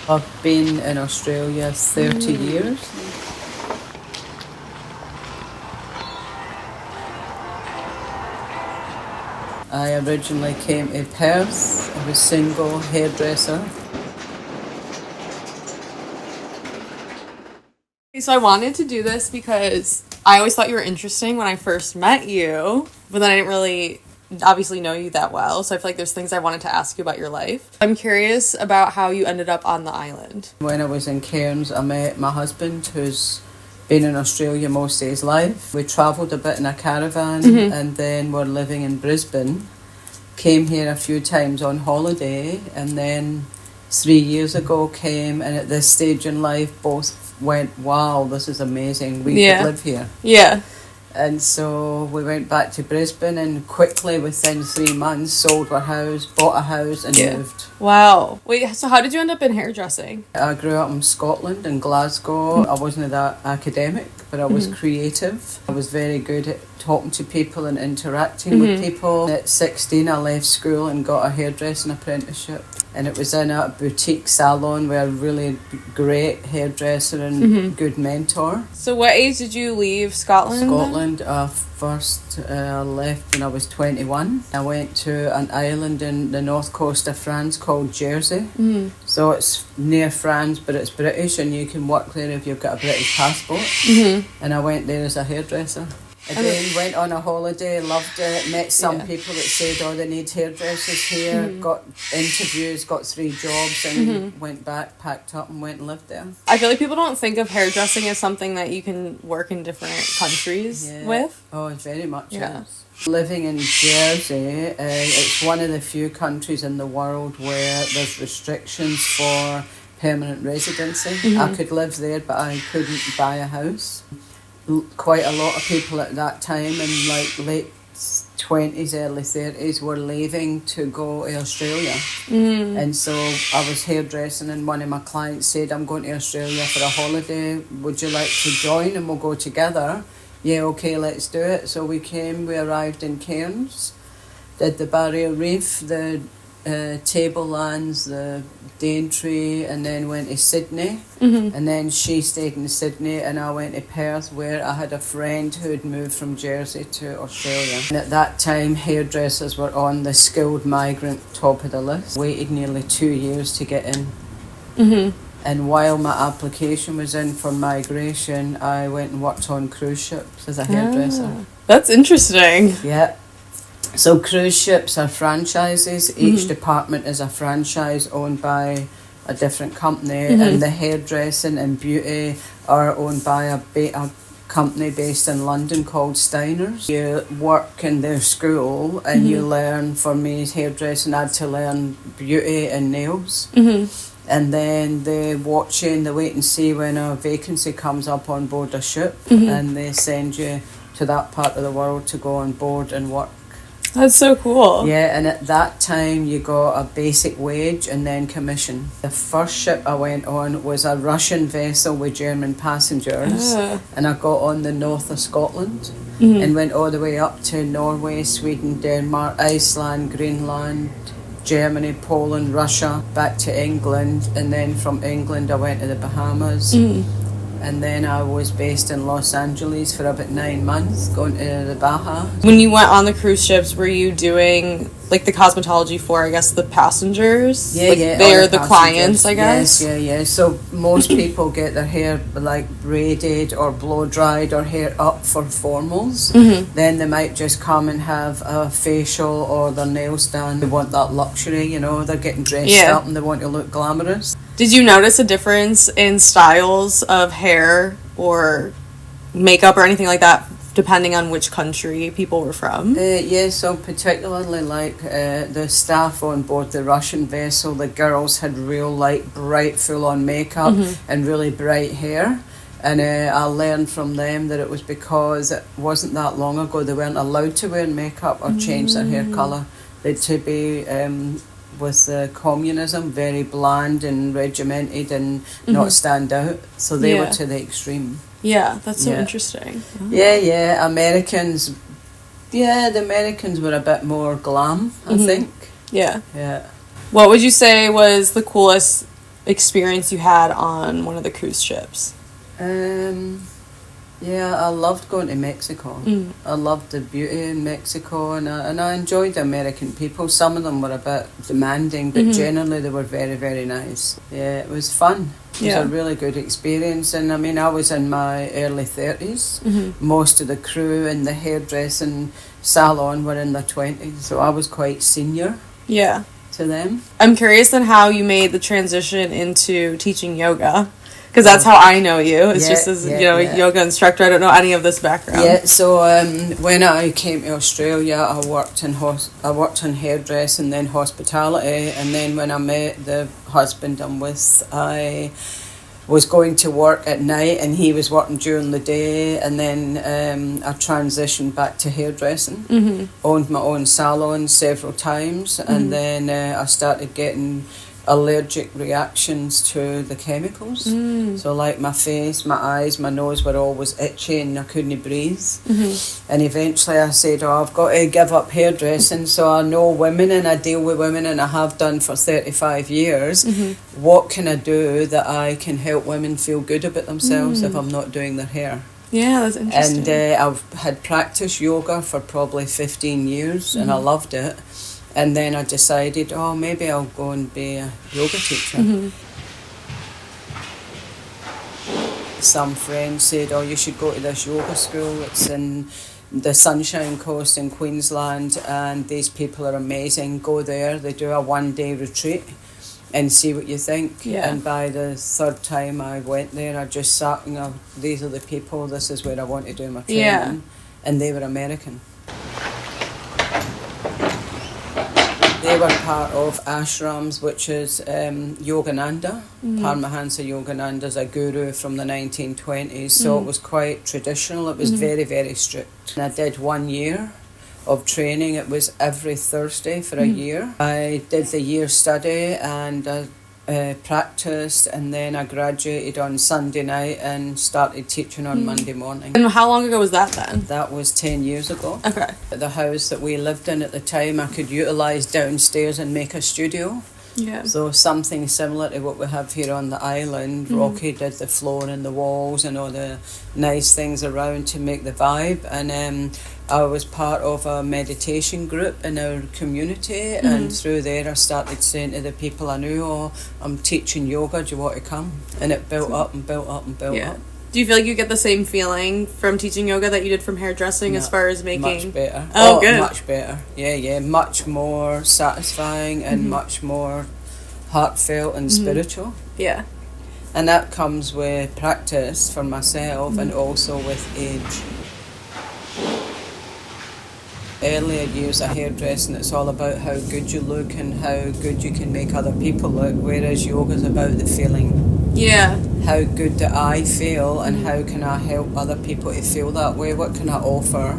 I've been in Australia 30 years. I originally came to Perth. I was single hairdresser. So I wanted to do this because I always thought you were interesting when I first met you, but then I didn't really obviously know you that well. So I feel like there's things I wanted to ask you about your life. I'm curious about how you ended up on the island. When I was in Cairns, I met my husband, who's been in Australia most of his life. We travelled a bit in a caravan and then we're living in Brisbane. Came here a few times on holiday and then 3 years ago came, and at this stage in life both went, wow, this is amazing, we could live here. Yeah. And so we went back to Brisbane and quickly within 3 months sold our house, bought a house and moved. Wow. Wait, so how did you end up in hairdressing? I grew up in Scotland, in Glasgow. I wasn't that academic, but I was creative. I was very good at talking to people and interacting with people. At 16 I left school and got a hairdressing apprenticeship. And it was in a boutique salon with a really great hairdresser and good mentor. So what age did you leave Scotland? Scotland, first left when I was 21. I went to an island in the north coast of France called Jersey. So it's near France, but it's British, and you can work there if you've got a British passport. And I went there as a hairdresser. Again, went on a holiday, loved it, met some people that said, oh, they need hairdressers here, got interviews, got 3 jobs, and went back, packed up and went and lived there. I feel like people don't think of hairdressing as something that you can work in different countries with. Oh, it very much is. Living in Jersey, it's one of the few countries in the world where there's restrictions for permanent residency. I could live there, but I couldn't buy a house. Quite a lot of people at that time in like late 20s, early 30s were leaving to go to Australia. And so I was hairdressing and one of my clients said, I'm going to Australia for a holiday, would you like to join and we'll go together? Yeah, okay, let's do it. So we arrived in Cairns, did the Barrier Reef, the Tablelands, the Daintree, and then went to Sydney. And then she stayed in Sydney and I went to Perth, where I had a friend who had moved from Jersey to Australia. And at that time hairdressers were on the skilled migrant top of the list. Waited nearly 2 years to get in. And while my application was in for migration, I went and worked on cruise ships as a hairdresser. That's interesting. Yeah. So cruise ships are franchises. Each department is a franchise owned by a different company, and the hairdressing and beauty are owned by a company based in London called Steiner's. You work in their school and you learn, for me hairdressing, I had to learn beauty and nails. And then they watch you and they wait and see when a vacancy comes up on board a ship, and they send you to that part of the world to go on board and work. That's so cool. Yeah, and at that time you got a basic wage and then commission. The first ship I went on was a Russian vessel with German passengers, and I got on the north of Scotland and went all the way up to Norway, Sweden, Denmark, Iceland, Greenland, Germany, Poland, Russia, back to England, and then from England I went to the Bahamas. And then I was based in Los Angeles for about 9 months, going to the Baja. When you went on the cruise ships, were you doing like the cosmetology for, I guess, the passengers? Yeah, like, yeah. They're the clients, I guess? Yes, yeah. So most people get their hair like braided or blow dried or hair up for formals. Then they might just come and have a facial or their nails done. They want that luxury, you know, they're getting dressed up and they want to look glamorous. Did you notice a difference in styles of hair or makeup or anything like that, depending on which country people were from? Yeah, so particularly like the staff on board the Russian vessel, the girls had real like bright full-on makeup and really bright hair. And I learned from them that it was because it wasn't that long ago they weren't allowed to wear makeup or change their hair colour. They'd to be... with communism, very bland and regimented and not stand out. So they were to the extreme. Yeah, that's so interesting. Oh. Yeah. Americans, the Americans were a bit more glam, I think. Yeah. Yeah. What would you say was the coolest experience you had on one of the cruise ships? Yeah, I loved going to Mexico. I loved the beauty in Mexico, and I enjoyed the American people. Some of them were a bit demanding, but generally they were very, very nice. Yeah, it was fun. It was a really good experience, and I mean, I was in my early 30s. Most of the crew in the hairdressing salon were in their 20s, so I was quite senior. Yeah. To them. I'm curious then how you made the transition into teaching yoga. Because that's how I know you. It's just as, a yoga instructor. I don't know any of this background. Yeah, so when I came to Australia, I worked in hairdressing, then hospitality, and then when I met the husband I'm with, I was going to work at night and he was working during the day, and then I transitioned back to hairdressing. Owned my own salon several times, and then I started getting allergic reactions to the chemicals. So like my face, my eyes, my nose were always itchy and I couldn't breathe. And eventually I said, I've got to give up hairdressing. So I know women and I deal with women and I have done for 35 years. What can I do that I can help women feel good about themselves if I'm not doing their hair? Yeah, that's interesting. And I've had practiced yoga for probably 15 years and I loved it. And then I decided, maybe I'll go and be a yoga teacher. Some friends said, you should go to this yoga school. It's in the Sunshine Coast in Queensland, and these people are amazing. Go there. They do a one-day retreat and see what you think. Yeah. And by the third time I went there, I just sat and these are the people. This is where I want to do my training. Yeah. And they were American. They were part of ashrams, which is Yogananda. Paramahansa Yogananda is a guru from the 1920s, so it was quite traditional. It was very, very strict. And I did 1 year of training. It was every Thursday for a year. I did the year study and practiced, and then I graduated on Sunday night and started teaching on Monday morning. And how long ago was that then? That was 10 years ago. Okay. The house that we lived in at the time, I could utilise downstairs and make a studio. Yeah. So something similar to what we have here on the island. Rocky did the floor and the walls and all the nice things around to make the vibe. And I was part of a meditation group in our community, and through there I started saying to the people I knew, I'm teaching yoga, do you want to come? And it built up and built up and built up. Do you feel like you get the same feeling from teaching yoga that you did from hairdressing as far as making... Much better. Oh, good. Much better. Yeah. Much more satisfying and much more heartfelt and spiritual. Yeah. And that comes with practice for myself and also with age. Earlier years of hairdressing, it's all about how good you look and how good you can make other people look, whereas yoga's about the feeling. Yeah. How good do I feel and how can I help other people to feel that way? What can I offer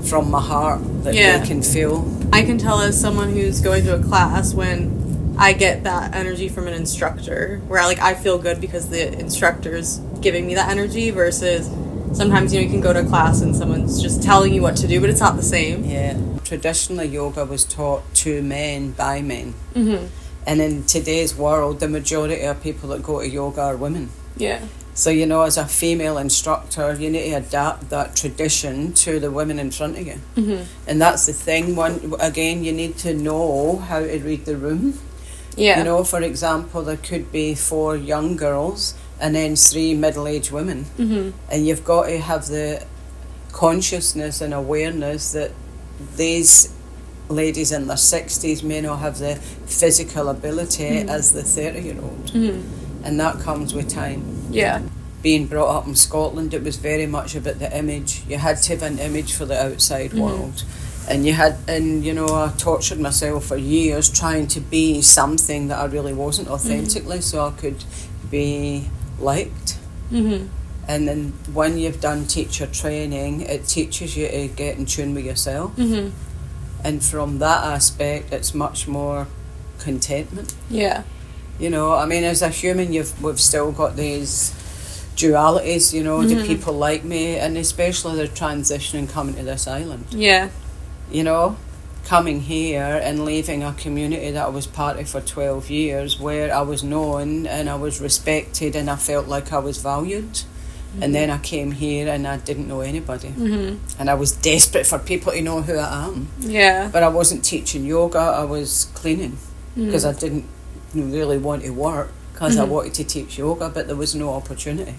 from my heart that they can feel? I can tell as someone who's going to a class when I get that energy from an instructor, where I feel good because the instructor's giving me that energy, versus sometimes you can go to a class and someone's just telling you what to do, but it's not the same. Yeah. Traditionally, yoga was taught to men by men. And in today's world, the majority of people that go to yoga are women. Yeah. So, as a female instructor, you need to adapt that tradition to the women in front of you. And that's the thing. Again, you need to know how to read the room. Yeah. For example, there could be 4 young girls and then 3 middle-aged women. And you've got to have the consciousness and awareness that these ladies in their 60s may not have the physical ability as the 30-year-old. And that comes with time. Yeah. Being brought up in Scotland, it was very much about the image. You had to have an image for the outside world. And I tortured myself for years trying to be something that I really wasn't authentically, so I could be liked. And then when you've done teacher training, it teaches you to get in tune with yourself. And from that aspect, it's much more contentment. Yeah. As a human, we've still got these dualities, do people like me? And especially the transitioning coming to this island. Yeah. coming here and leaving a community that I was part of for 12 years, where I was known and I was respected and I felt like I was valued. And then I came here and I didn't know anybody. And I was desperate for people to know who I am. Yeah. But I wasn't teaching yoga, I was cleaning. Because I didn't really want to work, because I wanted to teach yoga, but there was no opportunity.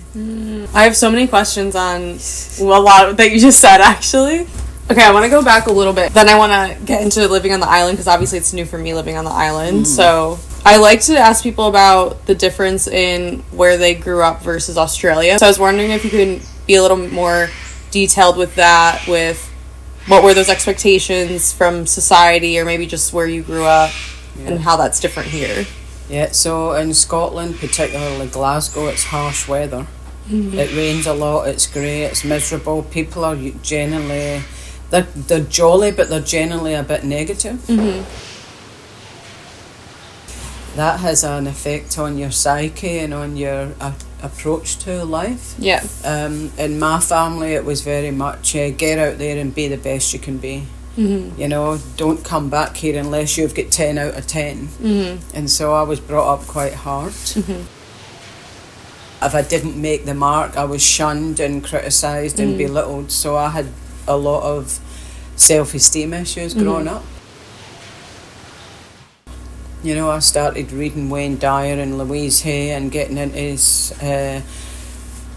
I have so many questions on a lot that you just said, actually. Okay, I want to go back a little bit. Then I want to get into living on the island, because obviously it's new for me living on the island. So I like to ask people about the difference in where they grew up versus Australia. So I was wondering if you could be a little more detailed with that, with what were those expectations from society, or maybe just where you grew up and how that's different here. Yeah, so in Scotland, particularly Glasgow, it's harsh weather. It rains a lot, it's grey, it's miserable. People are generally, they're jolly, but they're generally a bit negative. That has an effect on your psyche and on your approach to life. Yeah. In my family, it was very much get out there and be the best you can be. You know, don't come back here unless you've got 10 out of 10. And so I was brought up quite hard. If I didn't make the mark, I was shunned and criticised and belittled. So I had a lot of self-esteem issues growing up. You know, I started reading Wayne Dyer and Louise Hay and getting into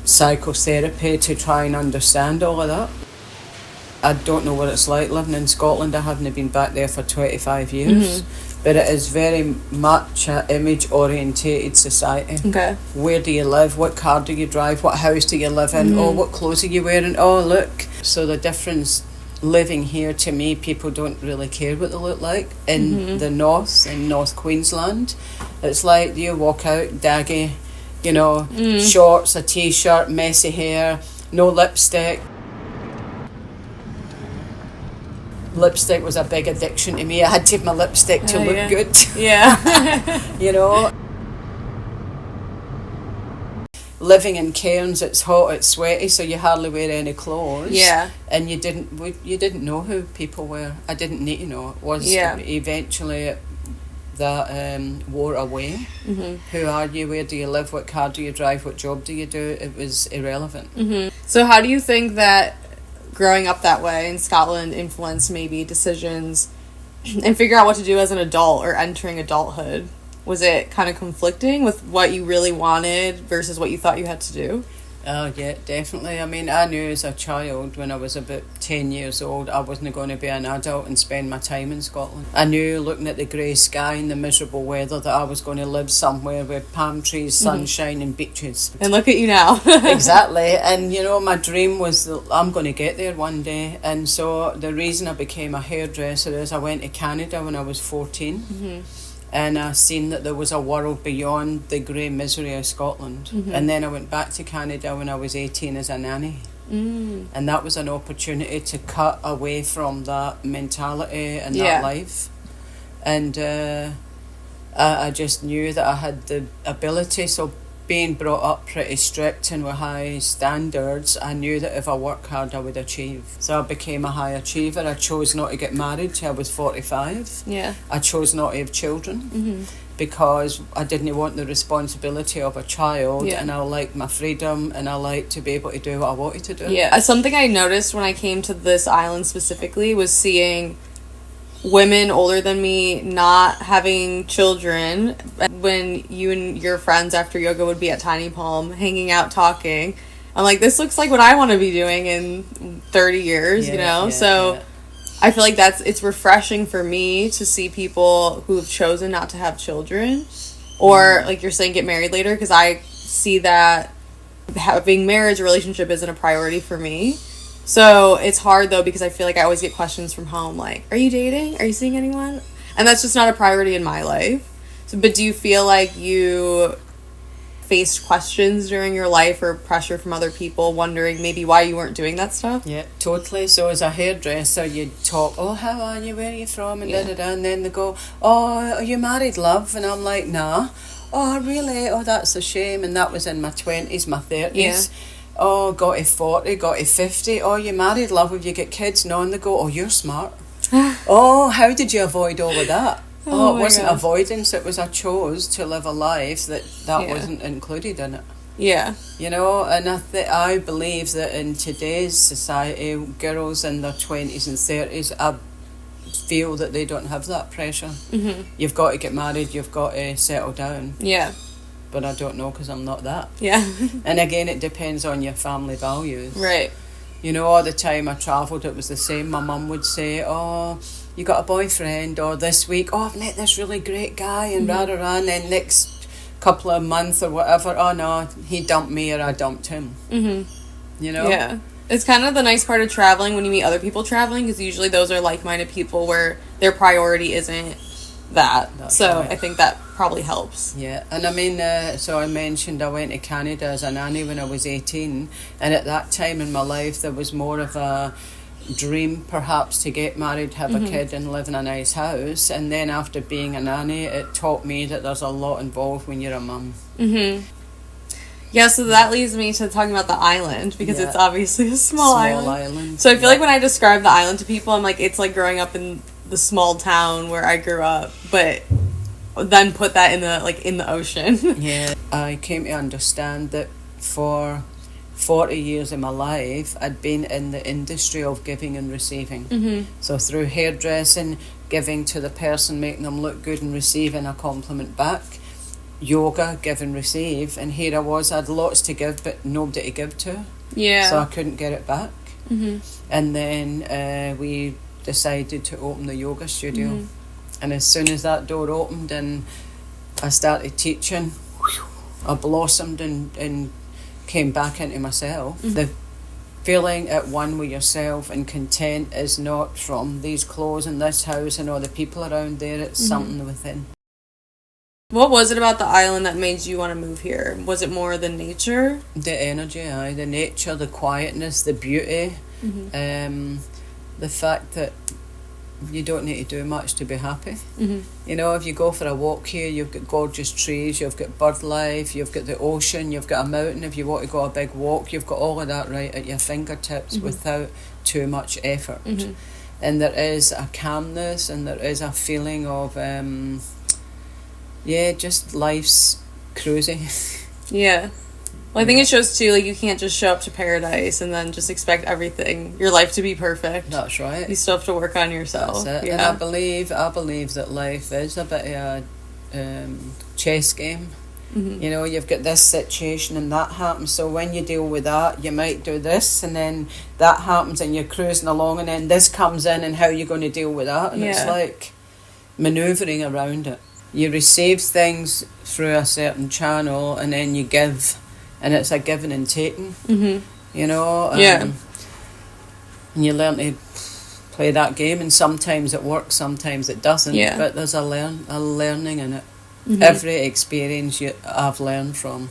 psychotherapy to try and understand all of that. I don't know what it's like living in Scotland. I haven't been back there for 25 years. But it is very much an image-orientated society. Okay. Where do you live? What car do you drive? What house do you live in? Oh, what clothes are you wearing? Oh, look. So the difference living here, to me, people don't really care what they look like. In the north, in North Queensland, it's like you walk out, daggy, you know, shorts, a t-shirt, messy hair, no lipstick. Lipstick was a big addiction to me. I had to have my lipstick to look good. Yeah. You know. Living in cairns, it's hot, it's sweaty, so you hardly wear any clothes. Yeah. And you didn't know who people were. I didn't need to know. It was eventually that wore away. Who are you? Where do you live? What car do you drive? What job do you do? It was irrelevant. So how do you think that growing up that way in Scotland influenced maybe decisions and figure out what to do as an adult or entering adulthood? Was it kind of conflicting with what you really wanted versus what you thought you had to do? Oh, yeah, definitely. I mean, I knew as a child, when I was about 10 years old, I wasn't going to be an adult and spend my time in Scotland. I knew, looking at the grey sky and the miserable weather, that I was going to live somewhere with palm trees, sunshine and beaches. And look at you now. Exactly. And, you know, my dream was that I'm going to get there one day. And so the reason I became a hairdresser is I went to Canada when I was 14. And I seen that there was a world beyond the grey misery of Scotland. And then I went back to Canada when I was 18 as a nanny. And that was an opportunity to cut away from that mentality and that life. And I just knew that I had the ability. So being brought up pretty strict and with high standards, I knew that if I worked hard I would achieve. So I became a high achiever. I chose not to get married till I was 45. Yeah. I chose not to have children because I didn't want the responsibility of a child, and I liked my freedom and I liked to be able to do what I wanted to do. Yeah. Something I noticed when I came to this island specifically was seeing women older than me not having children. When you and your friends after yoga would be at Tiny Palm hanging out talking, I'm like, this looks like what I want to be doing in 30 years, you know? I feel like it's refreshing for me to see people who have chosen not to have children or like you're saying, get married later, because I see that having marriage or relationship isn't a priority for me. So it's hard though, because I feel like I always get questions from home like, are you dating? Are you seeing anyone? And that's just not a priority in my life. So, but do you feel like you faced questions during your life or pressure from other people wondering maybe why you weren't doing that stuff? Yeah, totally. So as a hairdresser, you'd talk, oh, how are you? Where are you from? And and then they go, oh, are you married, love? And I'm like, nah. Oh, really? Oh, that's a shame. And that was in my 20s, my 30s. Yeah. Oh, got to 40, got to 50. Oh, you married, love? Have you got kids? No. And they go, oh, you're smart. Oh, how did you avoid all of that? Oh It my wasn't gosh. avoidance, it was I chose to live a life that Yeah. wasn't included in it. Yeah. You know, and I believe that in today's society, girls in their 20s and 30s, I feel that they don't have that pressure. Mm-hmm. You've got to get married, you've got to settle down. Yeah. But I don't know because I'm not that. Yeah. And again, it depends on your family values. Right. You know, all the time I travelled, it was the same. My mum would say, oh, you got a boyfriend? Or this week, oh, I've met this really great guy, and and then next couple of months or whatever, oh no, he dumped me or I dumped him. Mm-hmm. You know? Yeah. It's kind of the nice part of traveling when you meet other people traveling, because usually those are like-minded people where their priority isn't that. That's so right. I think that probably helps. Yeah, and I mean, so I mentioned I went to Canada as a nanny when I was 18, and at that time in my life there was more of a dream perhaps to get married, have a kid and live in a nice house, and then after being a nanny it taught me that there's a lot involved when you're a mum. Mm-hmm. Yeah, so that leads me to talking about the island, because Yeah. it's obviously a small island. island. So I feel like when I describe the island to people, I'm like, it's like growing up in the small town where I grew up, but then put that in the ocean. Yeah, I came to understand that for 40 years of my life I'd been in the industry of giving and receiving. Mm-hmm. So through hairdressing, giving to the person, making them look good and receiving a compliment back. Yoga, give and receive, and here I was, I had lots to give but nobody to give to, Yeah. so I couldn't get it back. Mm-hmm. And then we decided to open the yoga studio. Mm-hmm. And as soon as that door opened and I started teaching, I blossomed and came back into myself. Mm-hmm. The feeling at one with yourself and content is not from these clothes and this house and all the people around there, it's something within. What was it about the island that made you want to move here? Was it more the nature? The energy, the nature, the quietness, the beauty, the fact that you don't need to do much to be happy. Mm-hmm. You know, if you go for a walk here, you've got gorgeous trees, you've got bird life, you've got the ocean, you've got a mountain. If you want to go a big walk, you've got all of that right at your fingertips without too much effort. Mm-hmm. And there is a calmness and there is a feeling of, just life's cruising. Yeah. Well, I think it shows too, like, you can't just show up to paradise and then just expect everything, your life to be perfect. That's right. You still have to work on yourself. That's it. Yeah. And I believe that life is a bit of a chess game. Mm-hmm. You know, you've got this situation and that happens, so when you deal with that, you might do this, and then that happens and you're cruising along, and then this comes in, and how you're going to deal with that, and it's like manoeuvring around it. You receive things through a certain channel, and then you give, and it's a giving and taking. Mm-hmm. You know, and you learn to play that game, and sometimes it works, sometimes it doesn't. Yeah. But there's a learning in it. Mm-hmm. Every experience I've learned from.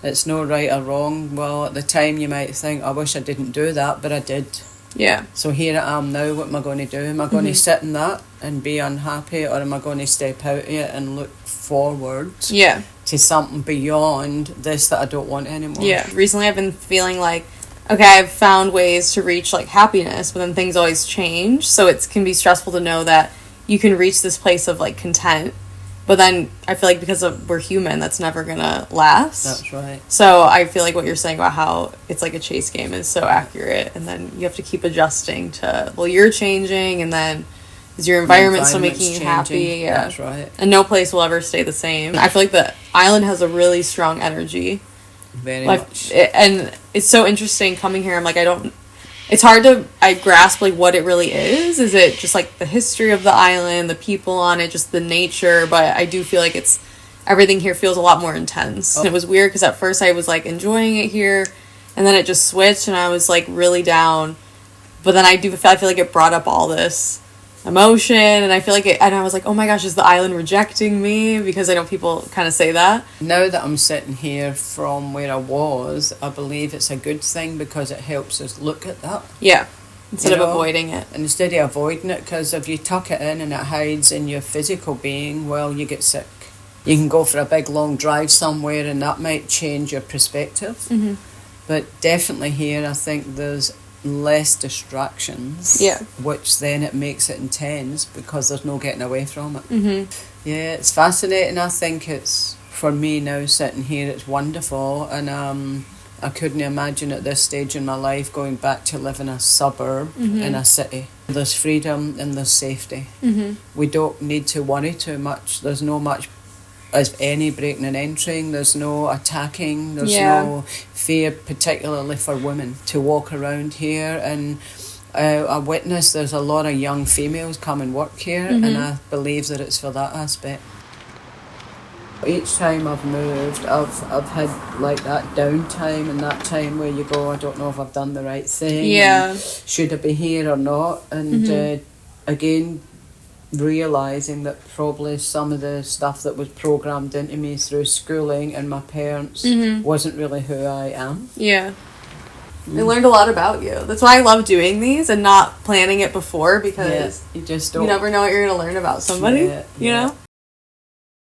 It's no right or wrong. Well, at the time you might think, I wish I didn't do that, but I did. Yeah. So here I am now. What am I going to do? Am I going to sit in that and be unhappy, or am I going to step out of it and look forward to something beyond this that I don't want anymore? Yeah. Recently I've been feeling like, okay, I've found ways to reach like happiness, but then things always change. So it can be stressful to know that you can reach this place of like content, but then I feel like because we're human, that's never gonna last. That's right. So I feel like what you're saying about how it's like a chase game is so accurate, and then you have to keep adjusting to, well, you're changing, and then is your environment still making you happy? Yeah. That's right. And no place will ever stay the same. I feel like the island has a really strong energy. Very Like, much. and it's so interesting coming here. I'm like, it's hard to grasp like what it really is. Is it just like the history of the island, the people on it, just the nature? But I do feel like everything here feels a lot more intense. And it was weird because at first I was like enjoying it here, and then it just switched and I was like really down. But then I feel like it brought up all this emotion, and I feel like and I was like, oh my gosh, is the island rejecting me? Because I know people kind of say that. Now that I'm sitting here from where I was, I believe it's a good thing because it helps us look at that. Yeah. Instead You of know? avoiding it. And instead of avoiding it, because if you tuck it in and it hides in your physical being, well, you get sick. You can go for a big long drive somewhere and that might change your perspective. Mm-hmm. But definitely here, I think there's less distractions. Yeah. Which then it makes it intense because there's no getting away from it. Mm-hmm. Yeah, it's fascinating. I think it's, for me now sitting here, it's wonderful. And I couldn't imagine at this stage in my life going back to live in a suburb in a city. There's freedom and there's safety. We don't need to worry too much. There's no much as any breaking and entering. There's no attacking. There's no fear, particularly for women, to walk around here. And I witness there's a lot of young females come and work here, and I believe that it's for that aspect. Each time I've moved, I've had like that downtime and that time where you go, I don't know if I've done the right thing. Yeah. Should I be here or not? And again, realising that probably some of the stuff that was programmed into me through schooling and my parents wasn't really who I am. Yeah. I learned a lot about you. That's why I love doing these and not planning it before, because you just don't. You never know what you're going to learn about somebody, you know?